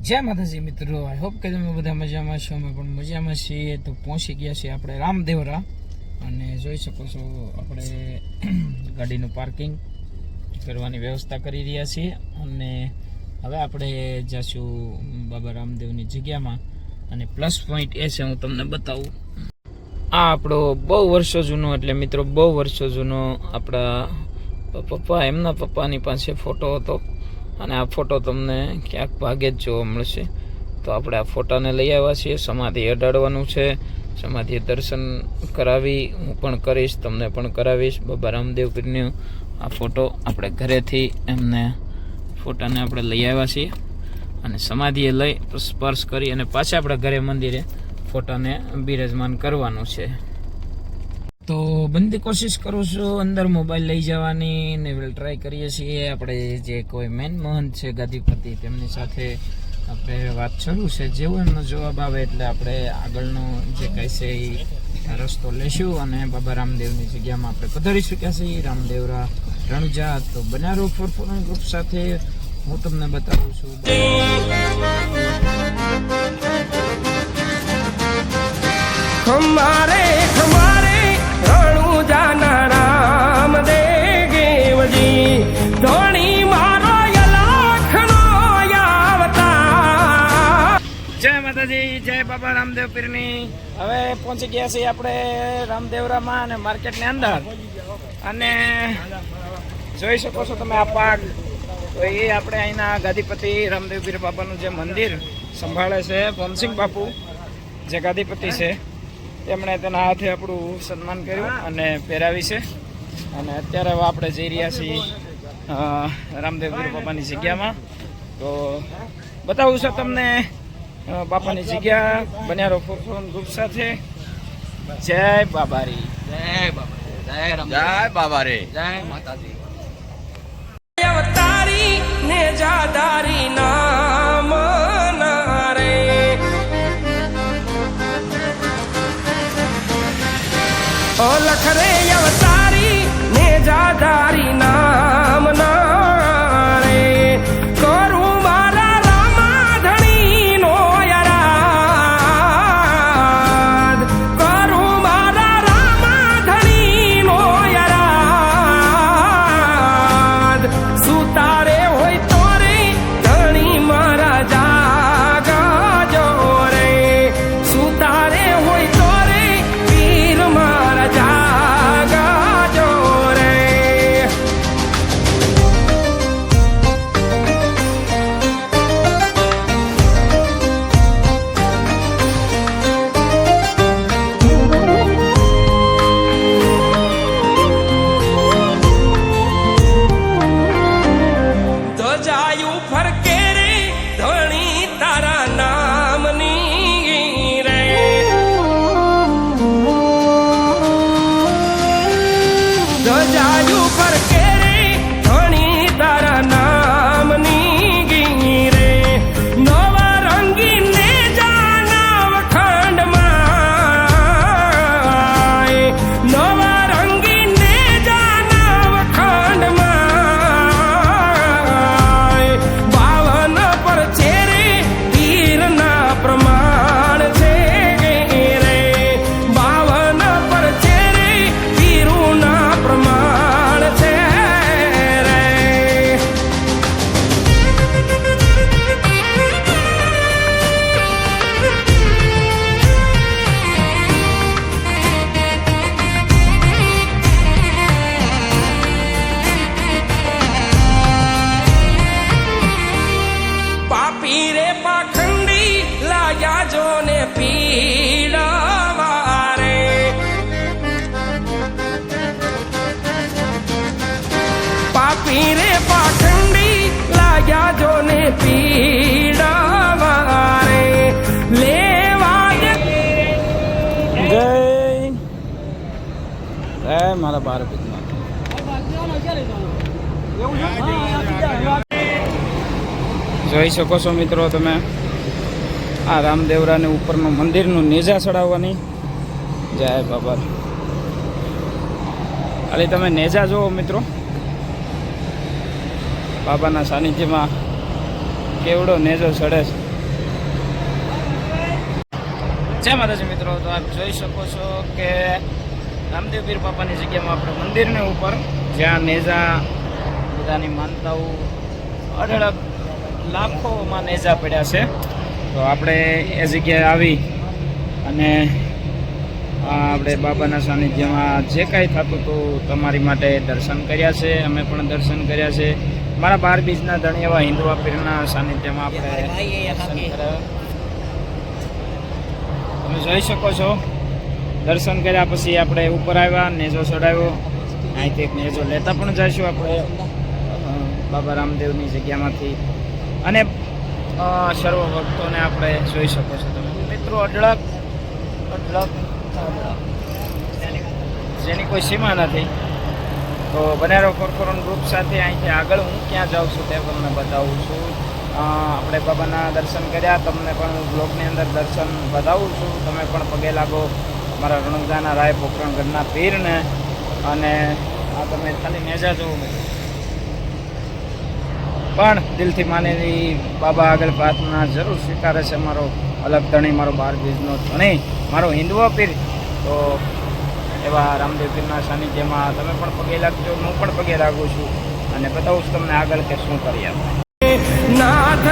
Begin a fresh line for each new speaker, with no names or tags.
જય માતાજી મિત્રો, આઈ હોપ કે તમે બધા મજામાં છો. અમે પણ મજામાં છીએ. તો પહોંચી ગયા છીએ આપણે રામદેવરા અને જોઈ શકો છો આપણે ગાડીનું પાર્કિંગ કરવાની વ્યવસ્થા કરી રહ્યા છીએ અને હવે આપણે જઈશું બાબા રામદેવની જગ્યામાં. અને પ્લસ પોઈન્ટ એ છે, હું તમને બતાવું. આ આપણો બહુ વર્ષો જૂનો, એટલે મિત્રો બહુ વર્ષો જૂનો આપણા પપ્પા, એમના પપ્પાની પાસે ફોટો હતો અને આ ફોટો તમને ક્યાંક ભાગે જ જોવા મળશે. તો આપણે આ ફોટાને લઈ આવ્યા છીએ. સમાધિ અડાડવાનું છે, સમાધિ દર્શન કરાવી હું પણ કરીશ, તમને પણ કરાવીશ. બાબા રામદેવ પીરનો આ ફોટો આપણે ઘરેથી એમને ફોટાને આપણે લઈ આવ્યા છીએ અને સમાધિએ લઈ સ્પર્શ કરી અને પાછા આપણા ઘરે મંદિરે ફોટાને બિરાજમાન કરવાનું છે. તો બનતી કોશિશ કરું છું અંદર મોબાઈલ લઈ જવાની ને ટ્રાય કરીએ છીએ. આપણે જે કોઈ મેન મહંત છે ગાદીપતિ, તેમની સાથે આપણે વાત શરૂ છે. જેવો એમનો જવાબ આવે એટલે આપણે આગળનો જે કંઈ છે એ રસ્તો લેશું અને બાબા રામદેવની જગ્યામાં આપણે પધારી ચૂક્યા છીએ, રામદેવરા રણુજા. તો બનારો ફોરફોરન ગ્રુપ સાથે હું તમને બતાવું છું.
ખમારે ખમારે રણુજાના રામદેવજી ધોણી મારો યલાખનો આવતા.
જય માતાજી, જય બાબા રામદેવ પીરની. હવે પહોંચી ગયા છીએ આપણે રામદેવરામાં અને માર્કેટની અંદર. અને જોઈ શકો છો તમે આ પાક, તો એ આપણે અહીંના ગાદીપતિ રામદેવ પીર બાબાનું જે મંદિર સંભાળે છે, ભીમસિંહ બાપુ જે ગાદીપતિ છે, તેમણે તેના હાથે આપણું સન્માન કર્યું અને પહેરાવી છે. અને અત્યારે હવે આપણે જઈ રહ્યા છીએ રામદેવ પીર બાબાની જગ્યામાં. તો બતાવું છું તમને બાપાની જગ્યા. બન્યારો ફોરફોરન ગ્રુપ સાથે. જય બાબારી, જય બાબા, જય રામ, જય બાબારી, જય માતાજી.
અવતારી ને જાદારી નામ નારે ઓ લખરે અવતારી ને જાદારી નામ નારે કરું મારા રામાધણી નો યરાદ, કરું મારા રામાધણી નો યરાદ. સુતારે હોય તો રે ધણી મારા જાગજો રે, સુતારે હોય તો રે પીર મારા જાગજો રે. ધજાયું ફરકે રે ધણી તારા નામની રે, ધજાયું ફરકે રે ધણી તારા નામની રે. નવા રંગીને જાનવ ખંડમાં, નવા રંગીને જાનવ ખંડમાં. બાવન પર છે રે પીરના પ્રમાણ છે રે, બાવન પર છે રે પીરુના પ્રમાણ છે રે. પાપી રે પાખંડી લાયા જો ને પીડાવા રે, પાપી રે પાખંડી લાયા જો ને પીડાવા રે. લેવા દે
જય જય મારા ભારત પિતા. જોઈ શકો છો મિત્રો તમે આ રામદેવરાની ઉપરનું મંદિરનું નેજા ચડાવવાની. જય બાબા. ખાલી તમે નેજા જુઓ મિત્રો, બાબાના સાનિધ્યમાં કેવડો નેજો ચડે છે. જય માતાજી મિત્રો, તો આપ જોઈ શકો છો કે રામદેવ પીર બાપાની જગ્યામાં આપણે મંદિરની ઉપર જ્યાં નેજા બધાની માનતાઓ અઢળક લાખોમાં નેજા પડ્યા છે, તો આપણે એ જગ્યાએ આવી અને આપણે બાબાના સાનિધ્યમાં જે કાંઈ થતું હતું તમારી માટે દર્શન કર્યા છે. અમે પણ દર્શન કર્યા છે. મારા 12 બીજના ધણી એવા હિન્દુ પીરના સાનિધ્યમાં આપણે દર્શન કર્યા. તમે જોઈ શકો છો, દર્શન કર્યા પછી આપણે ઉપર આવ્યા, નેજો ચડાવ્યો. અહીંથી એક નેજો લેતા પણ જઈશું આપણે બાબા રામદેવની જગ્યામાંથી. અને સર્વ ભક્તોને આપણે જોઈ શકો છો તમે મિત્રો, અઢળક જેની કોઈ સીમા નથી. તો બનારો કોર્પોરેશન ગ્રુપ સાથે અહીંથી આગળ હું ક્યાં જાઉં છું તે તમને બતાવું છું. આપણે બાબાના દર્શન કર્યા, તમને પણ હું બ્લોગની અંદર દર્શન બતાવું છું. તમે પણ પગે લાગો મારા રણુજાના રાય પોકરણગઢના પીરને. અને આ તમે ખાલી નેજા જોવો પણ દિલથી માનેલી બાબા આગળ પ્રાર્થના જરૂર સ્વીકારે છે. મારો અલગ ધણી, મારો 12 બીજનો ધણી, મારો હિન્દુઓ પીર. તો એવા રામદેવ પીરના સાનિધ્યમાં તમે પણ પગે લાગજો, હું પણ પગે લાગું છું અને બતાવું છું તમને આગળ કે શું કરી આપણે.
નાથ